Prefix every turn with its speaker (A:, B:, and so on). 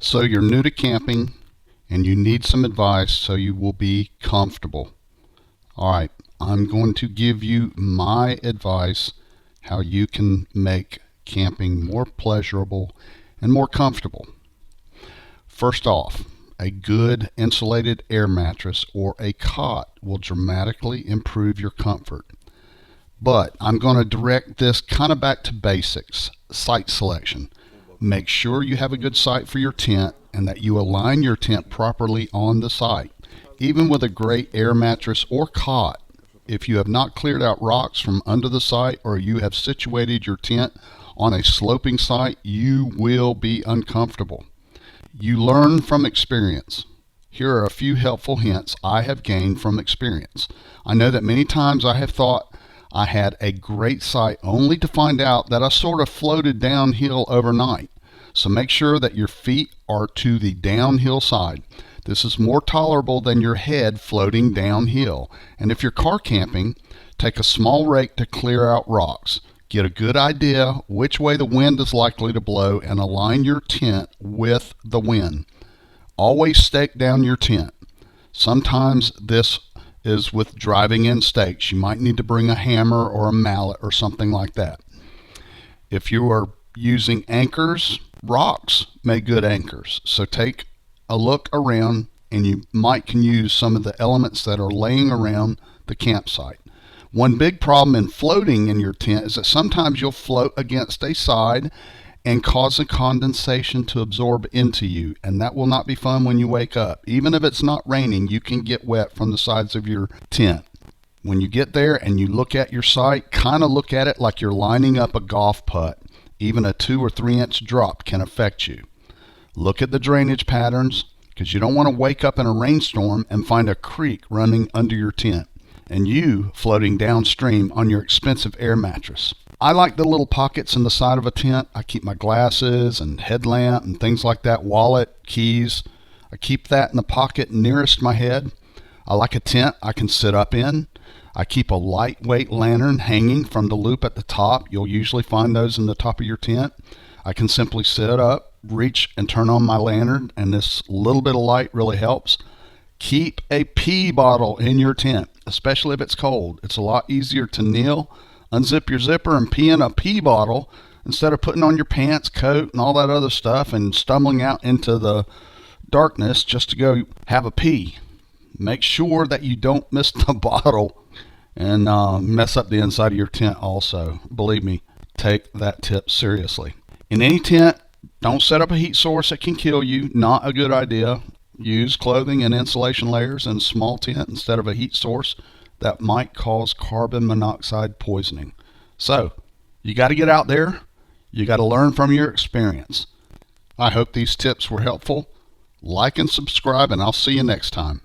A: So you're new to camping and you need some advice so you will be comfortable. All right, I'm going to give you my advice how you can make camping more pleasurable and more comfortable. First off, a good insulated air mattress or a cot will dramatically improve your comfort. But I'm going to direct this kind of back to basics, site selection. Make sure you have a good site for your tent and that you align your tent properly on the site. Even with a great air mattress or cot, if you have not cleared out rocks from under the site or you have situated your tent on a sloping site, you will be uncomfortable. You learn from experience. Here are a few helpful hints I have gained from experience. I know that many times I have thought I had a great site only to find out that I sort of floated downhill overnight. So make sure that your feet are to the downhill side. This is more tolerable than your head floating downhill. And if you're car camping, take a small rake to clear out rocks. Get a good idea which way the wind is likely to blow and align your tent with the wind. Always stake down your tent. Sometimes this is with driving in stakes. You might need to bring a hammer or a mallet or something like that. If you are using anchors, rocks make good anchors. So take a look around and you can use some of the elements that are laying around the campsite. One big problem in floating in your tent is that sometimes you'll float against a side and cause a condensation to absorb into you, and that will not be fun when you wake up. Even if it's not raining, you can get wet from the sides of your tent. When you get there and you look at your site, kind of look at it like you're lining up a golf putt. Even a 2 or 3 inch drop can affect you. Look at the drainage patterns, because you don't want to wake up in a rainstorm and find a creek running under your tent and you floating downstream on your expensive air mattress. I like the little pockets in the side of a tent. I keep my glasses and headlamp and things like that, wallet, keys. I keep that in the pocket nearest my head. I like a tent I can sit up in. I keep a lightweight lantern hanging from the loop at the top. You'll usually find those in the top of your tent. I can simply sit up, reach and turn on my lantern, and this little bit of light really helps. Keep a pee bottle in your tent, especially if it's cold. It's a lot easier to kneel, unzip your zipper, and pee in a pee bottle instead of putting on your pants, coat, and all that other stuff and stumbling out into the darkness just to go have a pee. Make sure that you don't miss the bottle and mess up the inside of your tent also. Believe me, take that tip seriously. In any tent, don't set up a heat source that can kill you. Not a good idea. Use clothing and insulation layers in a small tent instead of a heat source that might cause carbon monoxide poisoning. So, you got to get out there. You got to learn from your experience. I hope these tips were helpful. Like and subscribe, and I'll see you next time.